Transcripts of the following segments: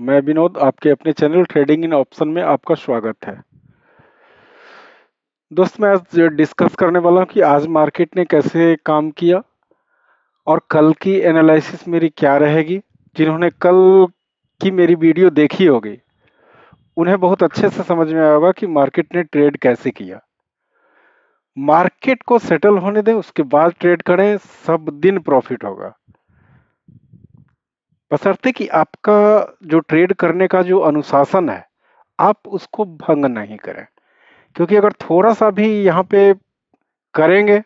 मैं विनोद आपके अपने चैनल ट्रेडिंग इन ऑप्शन में आपका स्वागत है। दोस्त मैं आज डिस्कस करने वाला हूँ कि आज मार्केट ने कैसे काम किया और कल की एनालिसिस मेरी क्या रहेगी। जिन्होंने कल की मेरी वीडियो देखी होगी उन्हें बहुत अच्छे से समझ में आया होगा कि मार्केट ने ट्रेड कैसे किया। मार्केट को सेटल होने दें, उसके बाद ट्रेड करें, सब दिन प्रॉफिट होगा, बशर्ते कि आपका जो ट्रेड करने का जो अनुशासन है आप उसको भंग नहीं करें। क्योंकि अगर थोड़ा सा भी यहाँ पे करेंगे,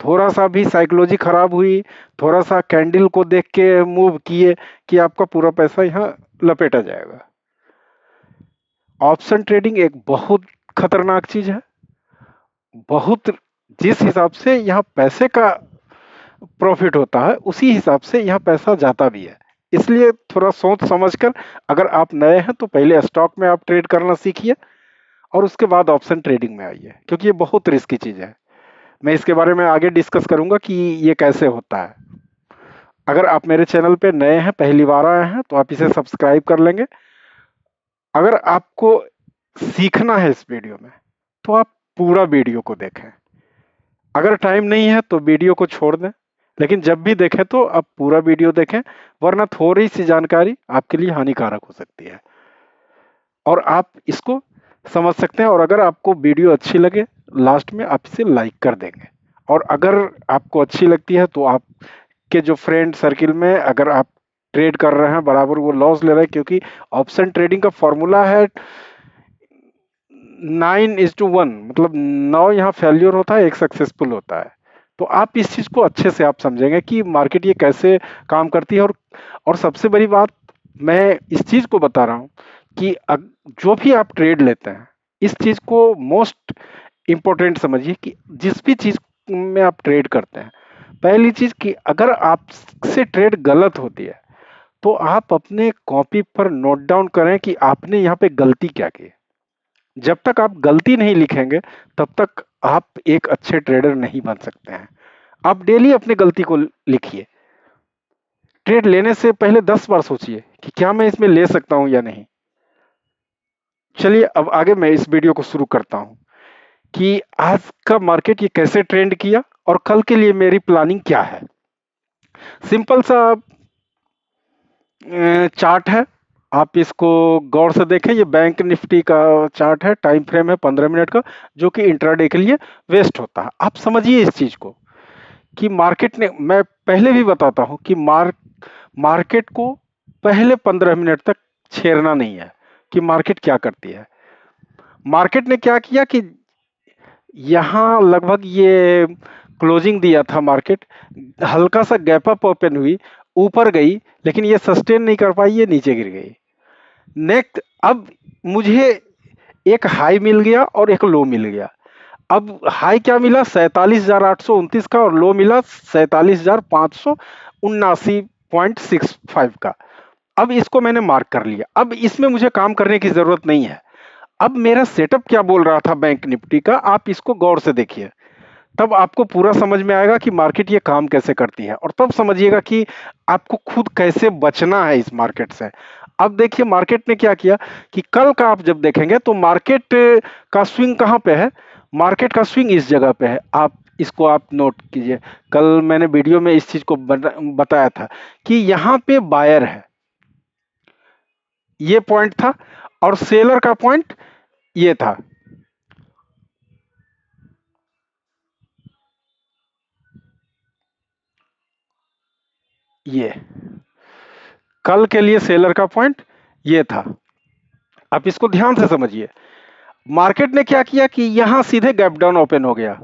थोड़ा सा भी साइकोलॉजी खराब हुई, थोड़ा सा कैंडल को देख के मूव किए कि आपका पूरा पैसा यहाँ लपेटा जाएगा। ऑप्शन ट्रेडिंग एक बहुत खतरनाक चीज है। बहुत जिस हिसाब से यहाँ पैसे का प्रॉफिट होता है उसी हिसाब से यहाँ पैसा जाता भी है। इसलिए थोड़ा सोच समझकर, अगर आप नए हैं तो पहले स्टॉक में आप ट्रेड करना सीखिए और उसके बाद ऑप्शन ट्रेडिंग में आइए, क्योंकि ये बहुत रिस्की चीज है। मैं इसके बारे में आगे डिस्कस करूंगा कि ये कैसे होता है। अगर आप मेरे चैनल पे नए हैं, पहली बार आए हैं, तो आप इसे सब्सक्राइब कर लेंगे। अगर आपको सीखना है इस वीडियो में तो आप पूरा वीडियो को देखें। अगर टाइम नहीं है तो वीडियो को छोड़ दें, लेकिन जब भी देखें तो आप पूरा वीडियो देखें, वरना थोड़ी सी जानकारी आपके लिए हानिकारक हो सकती है और आप इसको समझ सकते हैं। और अगर आपको वीडियो अच्छी लगे, लास्ट में आप इसे लाइक कर देंगे। और अगर आपको अच्छी लगती है तो आप के जो फ्रेंड सर्किल में अगर आप ट्रेड कर रहे हैं बराबर वो लॉस ले रहे हैं, क्योंकि ऑप्शन ट्रेडिंग का फॉर्मूला है 9:1, मतलब 9 यहाँ फेल्योर होता है, एक सक्सेसफुल होता है। तो आप इस चीज को अच्छे से आप समझेंगे कि मार्केट ये कैसे काम करती है। और सबसे बड़ी बात मैं इस चीज को बता रहा हूं कि जो भी आप ट्रेड लेते हैं, इस चीज को मोस्ट इंपॉर्टेंट समझिए कि जिस भी चीज में आप ट्रेड करते हैं, पहली चीज कि अगर आपसे ट्रेड गलत होती है तो आप अपने कॉपी पर नोट डाउन करें कि आपने यहाँ पे गलती क्या की। जब तक आप गलती नहीं लिखेंगे तब तक आप एक अच्छे ट्रेडर नहीं बन सकते हैं। आप डेली अपने गलती को लिखिए। ट्रेड लेने से पहले 10 बार सोचिए कि क्या मैं इसमें ले सकता हूं या नहीं। चलिए अब आगे मैं इस वीडियो को शुरू करता हूं कि आज का मार्केट ये कैसे ट्रेंड किया और कल के लिए मेरी प्लानिंग क्या है। सिंपल सा चार्ट है, आप इसको गौर से देखें। ये बैंक निफ्टी का चार्ट है, टाइम फ्रेम है 15 मिनट का, जो कि इंट्राडे के लिए वेस्ट होता है। आप समझिए इस चीज को कि मार्केट ने, मैं पहले भी बताता हूं कि मार्केट को पहले 15 मिनट तक छेड़ना नहीं है कि मार्केट क्या करती है। मार्केट ने क्या किया कि यहाँ लगभग ये क्लोजिंग दिया था, मार्केट हल्का सा गैप अप ओपन हुई, ऊपर गई, लेकिन ये सस्टेन नहीं कर पाई, ये नीचे गिर गई। नेक्स्ट अब मुझे एक हाई मिल गया और एक लो मिल गया। अब हाई क्या मिला 47,829 का और लो मिला 47,579.65 का। अब इसको मैंने मार्क कर लिया। अब इसमें मुझे काम करने की जरूरत नहीं है। अब मेरा सेटअप क्या बोल रहा था बैंक निफ्टी का, आप इसको गौर से देखिए, तब आपको पूरा समझ में आएगा कि मार्केट ये काम कैसे करती है, और तब समझिएगा कि आपको खुद कैसे बचना है इस मार्केट से। अब देखिए मार्केट ने क्या किया कि कल का आप जब देखेंगे तो मार्केट का स्विंग कहाँ पे है, मार्केट का स्विंग इस जगह पे है। आप इसको आप नोट कीजिए, कल मैंने वीडियो में इस चीज को बताया था कि यहाँ पे बायर है, ये पॉइंट था, और सेलर का पॉइंट ये था। ये कल के लिए सेलर का पॉइंट ये था। आप इसको ध्यान से समझिए। मार्केट ने क्या किया कि यहां सीधे गैप डाउन ओपन हो गया,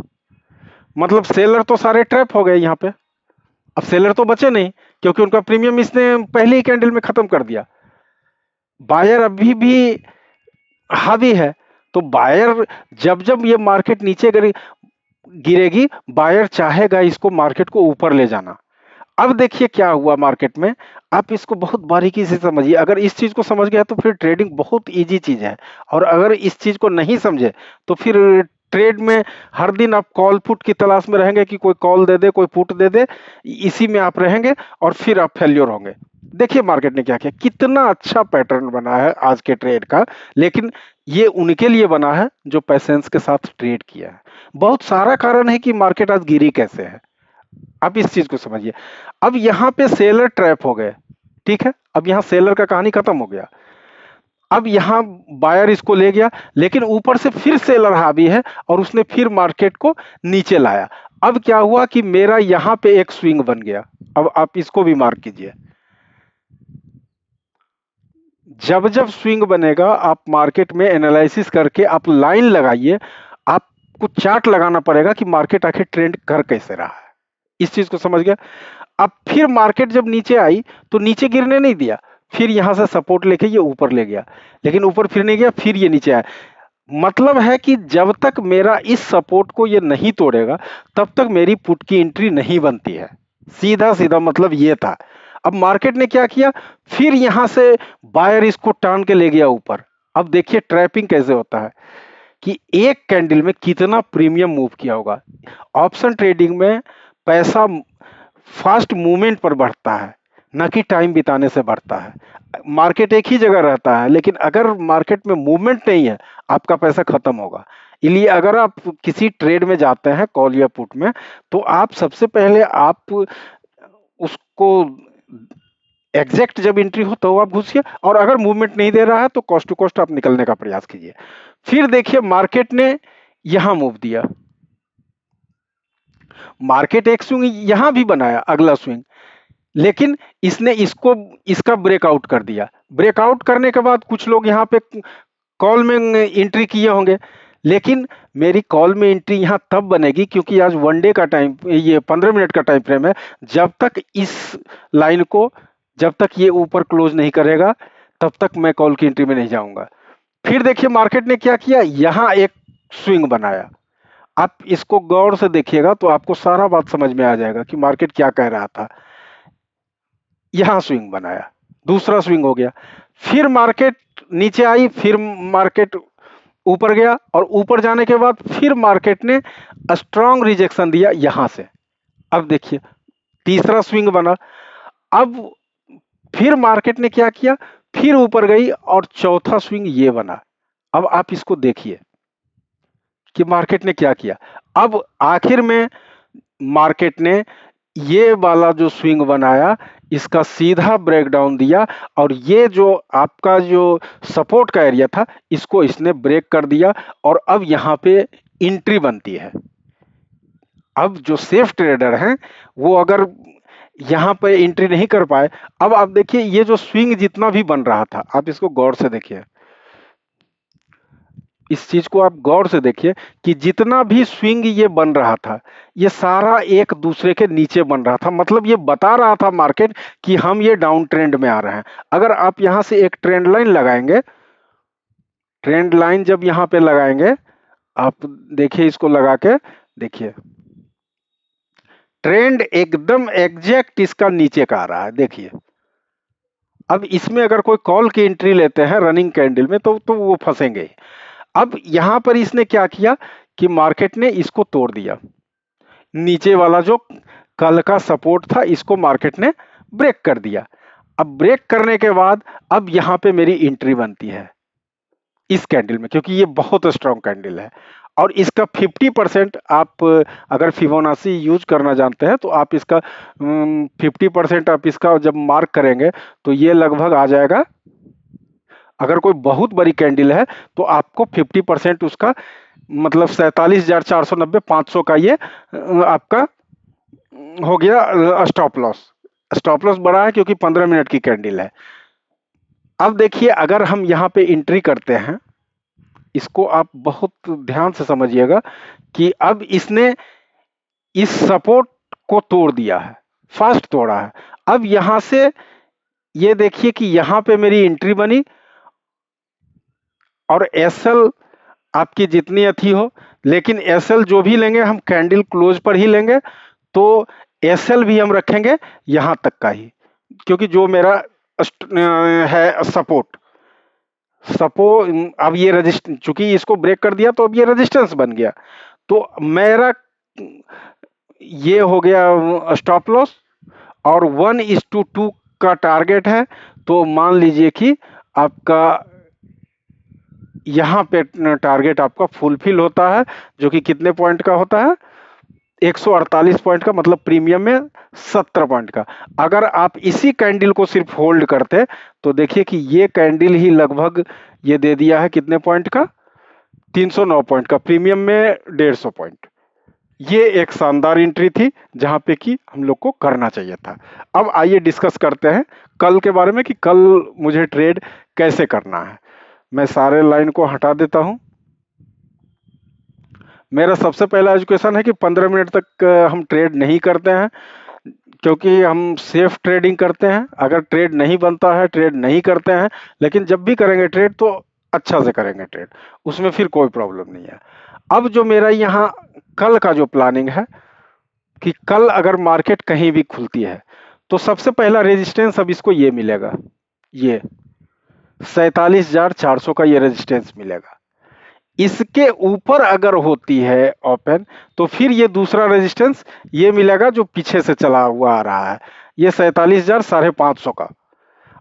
मतलब सेलर तो सारे ट्रैप हो गए यहां पे। अब सेलर तो बचे नहीं, क्योंकि उनका प्रीमियम इसने पहले ही कैंडल में खत्म कर दिया। बायर अभी भी हावी है, तो बायर जब जब ये मार्केट नीचे गिरेगी, बायर चाहेगा इसको, मार्केट को ऊपर ले जाना। अब देखिए क्या हुआ मार्केट में, आप इसको बहुत बारीकी से समझिए। अगर इस चीज को समझ गया तो फिर ट्रेडिंग बहुत इजी चीज है, और अगर इस चीज को नहीं समझे तो फिर ट्रेड में हर दिन आप कॉल पुट की तलाश में रहेंगे कि कोई कॉल दे दे, कोई पुट दे दे, इसी में आप रहेंगे और फिर आप फेल्योर होंगे। देखिए मार्केट ने क्या किया, कितना अच्छा पैटर्न बना है आज के ट्रेड का। लेकिन ये उनके लिए बना है जो पैसेंस के साथ ट्रेड किया है। बहुत सारा कारण है कि मार्केट आज गिरी कैसे है। आप इस चीज को समझिए। अब यहाँ पे सेलर ट्रैप हो गए, ठीक है, अब यहाँ सेलर का कहानी खत्म हो गया। अब यहाँ बायर इसको ले गया, लेकिन ऊपर से फिर सेलर हावी है और उसने फिर मार्केट को नीचे लाया। अब क्या हुआ कि मेरा यहाँ पे एक स्विंग बन गया। अब आप इसको भी मार्क कीजिए। जब जब स्विंग बनेगा आप मार्केट में एनालिसिस करके आप लाइन लगाइए। आपको चार्ट लगाना पड़ेगा कि मार्केट आखिर ट्रेंड कर कैसे रहा है। इस चीज को समझ गया। अब फिर मार्केट जब नीचे आई तो नीचे गिरने नहीं दिया, फिर यहां से सपोर्ट लेके ये ऊपर ले गया, लेकिन ऊपर फिर नहीं गया, फिर ये नीचे आया। मतलब है कि जब तक मेरा इस सपोर्ट को ये नहीं तोड़ेगा तब तक मेरी पुट की एंट्री नहीं बनती है। सीधा सीधा मतलब ये था। अब मार्केट ने क्या किया, फिर यहां से बायर इसको टान के ले गया ऊपर। अब देखिए ट्रैपिंग कैसे होता है कि एक कैंडल में कितना प्रीमियम मूव किया होगा। ऑप्शन ट्रेडिंग में पैसा फास्ट मूवमेंट पर बढ़ता है, न कि टाइम बिताने से बढ़ता है। मार्केट एक ही जगह रहता है, लेकिन अगर मार्केट में मूवमेंट नहीं है आपका पैसा खत्म होगा। इसलिए अगर आप किसी ट्रेड में जाते हैं कॉल या पुट में, तो आप सबसे पहले आप उसको एग्जैक्ट जब एंट्री हो तो आप घुसिए, और अगर मूवमेंट नहीं दे रहा है तो कॉस्ट टू कॉस्ट आप निकलने का प्रयास कीजिए। फिर देखिए मार्केट ने यहां मूव दिया, मार्केट एक स्विंग यहां भी बनाया अगला स्विंग, लेकिन इसने इसको इसका ब्रेकआउट कर दिया। ब्रेकआउट करने के बाद कुछ लोग यहाँ पे कॉल में एंट्री किए होंगे, लेकिन मेरी कॉल में एंट्री यहाँ तब बनेगी क्योंकि आज वन डे का टाइम, ये 15 मिनट का टाइम फ्रेम है। जब तक इस लाइन को, जब तक ये ऊपर क्लोज नहीं करेगा तब तक मैं कॉल की एंट्री में नहीं जाऊंगा। फिर देखिए मार्केट ने क्या किया, यहाँ एक स्विंग बनाया। आप इसको गौर से देखिएगा तो आपको सारा बात समझ में आ जाएगा कि मार्केट क्या कह रहा था। यहां स्विंग बनाया, दूसरा स्विंग हो गया, फिर मार्केट नीचे आई, फिर मार्केट ऊपर गया, और ऊपर जाने के बाद फिर मार्केट ने स्ट्रॉन्ग रिजेक्शन दिया यहां से। अब देखिए तीसरा स्विंग बना। अब फिर मार्केट ने क्या किया, फिर ऊपर गई और चौथा स्विंग ये बना। अब आप इसको देखिए कि मार्केट ने क्या किया। अब आखिर में मार्केट ने ये वाला जो स्विंग बनाया इसका सीधा ब्रेकडाउन दिया, और ये जो आपका जो सपोर्ट का एरिया था इसको इसने ब्रेक कर दिया, और अब यहाँ पे एंट्री बनती है। अब जो सेफ ट्रेडर हैं वो अगर यहाँ पे एंट्री नहीं कर पाए, अब आप देखिए ये जो स्विंग जितना भी बन रहा था, आप इसको गौर से देखिए, इस चीज को आप गौर से देखिए कि जितना भी स्विंग ये बन रहा था ये सारा एक दूसरे के नीचे बन रहा था। मतलब ये बता रहा था मार्केट कि हम ये डाउन ट्रेंड में आ रहे हैं। अगर आप यहां से एक ट्रेंड लाइन लगाएंगे, ट्रेंड लाइन जब यहां पे लगाएंगे, आप देखिए इसको लगा के देखिए, ट्रेंड एकदम एग्जैक्ट इसका नीचे का आ रहा है। देखिए अब इसमें अगर कोई कॉल की एंट्री लेते हैं रनिंग कैंडल में तो वो फंसेंगे। अब यहां पर इसने क्या किया कि मार्केट ने इसको तोड़ दिया, नीचे वाला जो कल का सपोर्ट था इसको मार्केट ने ब्रेक कर दिया। अब ब्रेक करने के बाद अब यहां पे मेरी एंट्री बनती है इस कैंडल में, क्योंकि ये बहुत स्ट्रॉन्ग कैंडल है। और इसका 50% आप अगर फिबोनाची यूज करना जानते हैं तो आप इसका 50% आप इसका जब मार्क करेंगे तो ये लगभग आ जाएगा। अगर कोई बहुत बड़ी कैंडल है तो आपको 50% उसका मतलब 47,490 500 का ये आपका हो गया स्टॉप लॉस। स्टॉप लॉस बड़ा है क्योंकि 15 मिनट की कैंडल है। अब देखिए अगर हम यहाँ पे एंट्री करते हैं, इसको आप बहुत ध्यान से समझिएगा कि अब इसने इस सपोर्ट को तोड़ दिया है, फास्ट तोड़ा है। अब यहां से ये देखिए कि यहां पे मेरी एंट्री बनी, और एसएल आपकी जितनी अच्छी हो, लेकिन एसएल जो भी लेंगे हम कैंडल क्लोज पर ही लेंगे। तो एसएल भी हम रखेंगे यहां तक का ही, क्योंकि जो मेरा है सपोर्ट, अब ये रजिस्टेंस, चूंकि इसको ब्रेक कर दिया तो अब ये रेजिस्टेंस बन गया। तो मेरा ये हो गया स्टॉप लॉस, और 1:2 का टारगेट है, तो मान लीजिए कि आपका यहाँ पे टारगेट आपका फुलफिल होता है, जो कि कितने पॉइंट का होता है, 148 पॉइंट का, मतलब प्रीमियम में 70 पॉइंट का। अगर आप इसी कैंडल को सिर्फ होल्ड करते तो देखिए कि ये कैंडल ही लगभग ये दे दिया है कितने पॉइंट का, 309 पॉइंट का, प्रीमियम में 150 पॉइंट। ये एक शानदार एंट्री थी जहां पे कि हम लोग को करना चाहिए था। अब आइए डिस्कस करते हैं कल के बारे में कि कल मुझे ट्रेड कैसे करना है। मैं सारे लाइन को हटा देता हूं। मेरा सबसे पहला एजुकेशन है कि 15 मिनट तक हम ट्रेड नहीं करते हैं, क्योंकि हम सेफ ट्रेडिंग करते हैं। अगर ट्रेड नहीं बनता है, ट्रेड नहीं करते हैं, लेकिन जब भी करेंगे ट्रेड तो अच्छा से करेंगे ट्रेड, उसमें फिर कोई प्रॉब्लम नहीं है। अब जो मेरा यहाँ कल का जो प्लानिंग है कि कल अगर मार्केट कहीं भी खुलती है तो सबसे पहला रेजिस्टेंस अब इसको ये मिलेगा, ये 47,400 का ये रेजिस्टेंस मिलेगा। इसके ऊपर अगर होती है ओपन तो फिर ये दूसरा रेजिस्टेंस ये मिलेगा जो पीछे से चला हुआ आ रहा है, ये 47,550 का।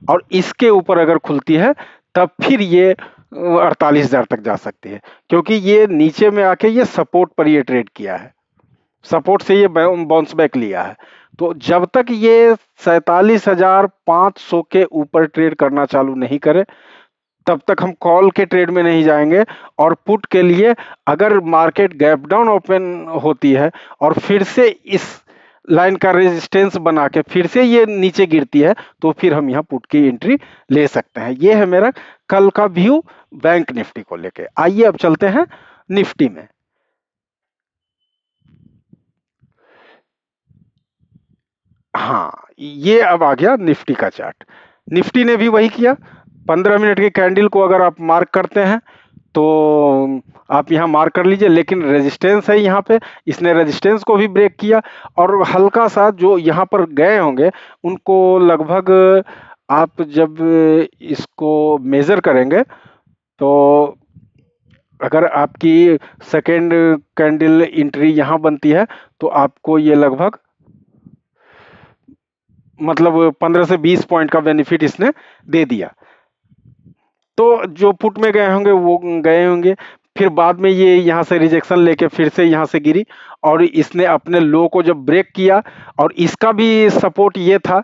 और इसके ऊपर अगर खुलती है तब फिर ये 48,000 तक जा सकती है, क्योंकि ये नीचे में आके ये सपोर्ट पर ये ट्रेड किया है, सपोर्ट से ये बाउंस बैक लिया है। तो जब तक ये 47,500 के ऊपर ट्रेड करना चालू नहीं करे तब तक हम कॉल के ट्रेड में नहीं जाएंगे। और पुट के लिए अगर मार्केट गैप डाउन ओपन होती है और फिर से इस लाइन का रेजिस्टेंस बना के फिर से ये नीचे गिरती है तो फिर हम यहाँ पुट की एंट्री ले सकते हैं। ये है मेरा कल का व्यू बैंक निफ्टी को लेके। आइए अब चलते हैं निफ्टी में। हाँ, ये अब आ गया निफ्टी का चार्ट। निफ्टी ने भी वही किया, 15 मिनट की कैंडल को अगर आप मार्क करते हैं तो आप यहाँ मार्क कर लीजिए, लेकिन रेजिस्टेंस है यहाँ पे, इसने रेजिस्टेंस को भी ब्रेक किया। और हल्का सा जो यहाँ पर गए होंगे उनको लगभग आप जब इसको मेजर करेंगे तो अगर आपकी सेकेंड कैंडल एंट्री यहाँ बनती है तो आपको ये लगभग मतलब 15 से 20 पॉइंट का बेनिफिट इसने दे दिया। तो जो पुट में गए होंगे वो गए होंगे, फिर बाद में ये यहाँ से रिजेक्शन लेके फिर से यहाँ से गिरी और इसने अपने लो को जब ब्रेक किया, और इसका भी सपोर्ट ये था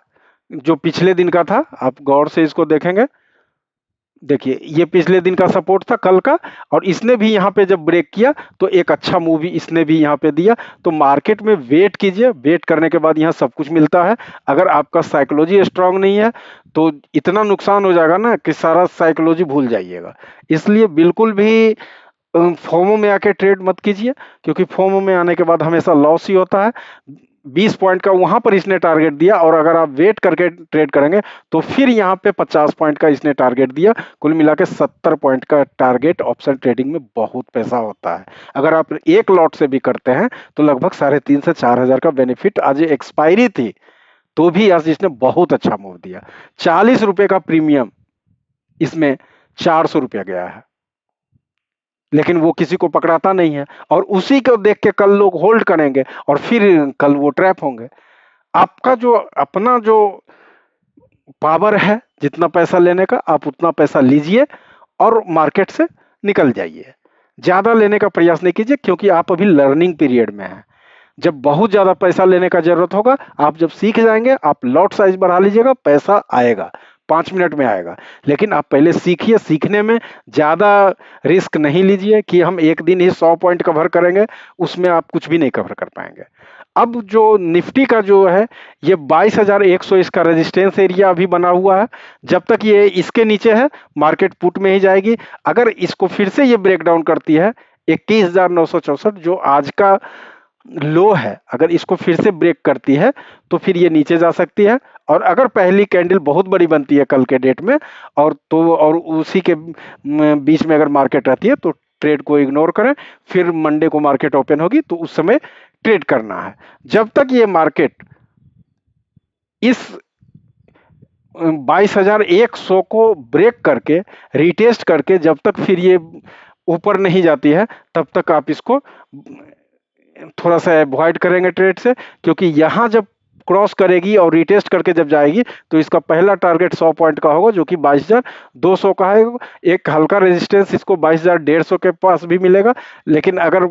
जो पिछले दिन का था, आप गौर से इसको देखेंगे, देखिए ये पिछले दिन का सपोर्ट था कल का, और इसने भी यहाँ पे जब ब्रेक किया तो एक अच्छा मूव इसने भी यहाँ पे दिया। तो मार्केट में वेट कीजिए, वेट करने के बाद यहाँ सब कुछ मिलता है। अगर आपका साइकोलॉजी स्ट्रांग नहीं है तो इतना नुकसान हो जाएगा ना कि सारा साइकोलॉजी भूल जाइएगा। इसलिए बिल्कुल भी फोमो में आके ट्रेड मत कीजिए, क्योंकि फोमो में आने के बाद हमेशा लॉस ही होता है। 20 पॉइंट का वहां पर इसने टारगेट दिया, और अगर आप वेट करके ट्रेड करेंगे तो फिर यहाँ पे 50 पॉइंट का इसने टारगेट दिया। कुल मिला के 70 पॉइंट का टारगेट ऑप्शन ट्रेडिंग में बहुत पैसा होता है। अगर आप एक लॉट से भी करते हैं तो लगभग 3,500 से 4,000 का बेनिफिट। आज एक्सपायरी थी तो भी आज इसने बहुत अच्छा मूव दिया। 40 रुपए का प्रीमियम इसमें 400 रुपया गया है, लेकिन वो किसी को पकड़ाता नहीं है, और उसी को देख के कल लोग होल्ड करेंगे और फिर कल वो ट्रैप होंगे। आपका जो अपना जो पावर है, जितना पैसा लेने का आप उतना पैसा लीजिए और मार्केट से निकल जाइए। ज्यादा लेने का प्रयास नहीं कीजिए, क्योंकि आप अभी लर्निंग पीरियड में हैं। जब बहुत ज्यादा पैसा लेने का जरूरत होगा, आप जब सीख जाएंगे, आप लॉट साइज बढ़ा लीजिएगा, पैसा आएगा, 5 मिनट में आएगा। लेकिन आप पहले सीखिए, सीखने में ज्यादा रिस्क नहीं लीजिए कि हम एक दिन ही 100 पॉइंट कवर करेंगे, उसमें आप कुछ भी नहीं कवर कर पाएंगे। अब जो निफ्टी का जो है ये 22,100 इसका रेजिस्टेंस एरिया अभी बना हुआ है। जब तक ये इसके नीचे है मार्केट पुट में ही जाएगी। अगर इसको फिर से ये ब्रेक डाउन करती है 21,964 जो आज का लो है, अगर इसको फिर से ब्रेक करती है तो फिर ये नीचे जा सकती है। और अगर पहली कैंडल बहुत बड़ी बनती है कल के डेट में और उसी के बीच में अगर मार्केट रहती है तो ट्रेड को इग्नोर करें। फिर मंडे को मार्केट ओपन होगी तो उस समय ट्रेड करना है। जब तक ये मार्केट इस 22,100 को ब्रेक करके रिटेस्ट करके जब तक फिर ये ऊपर नहीं जाती है तब तक आप इसको थोड़ा सा अवॉइड करेंगे ट्रेड से, क्योंकि यहां जब क्रॉस करेगी और रिटेस्ट करके जब जाएगी तो इसका पहला टारगेट 100 पॉइंट का होगा जो कि 22,200 का है। एक हल्का रेजिस्टेंस इसको 22,150 के पास भी मिलेगा, लेकिन अगर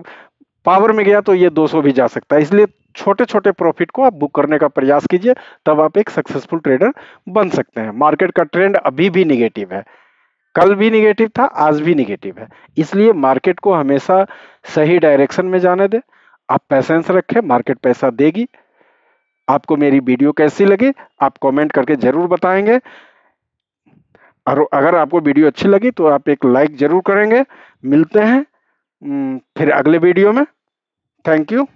पावर में गया तो ये 200 भी जा सकता है। इसलिए छोटे छोटे प्रॉफिट को आप बुक करने का प्रयास कीजिए, तब आप एक सक्सेसफुल ट्रेडर बन सकते हैं। मार्केट का ट्रेंड अभी भी निगेटिव है, कल भी निगेटिव था, आज भी निगेटिव है। इसलिए मार्केट को हमेशा सही डायरेक्शन में जाने दें, आप पैसेंस रखें, मार्केट पैसा देगी। आपको मेरी वीडियो कैसी लगी आप कमेंट करके जरूर बताएंगे, और अगर आपको वीडियो अच्छी लगी तो आप एक लाइक जरूर करेंगे। मिलते हैं फिर अगले वीडियो में। Thank you.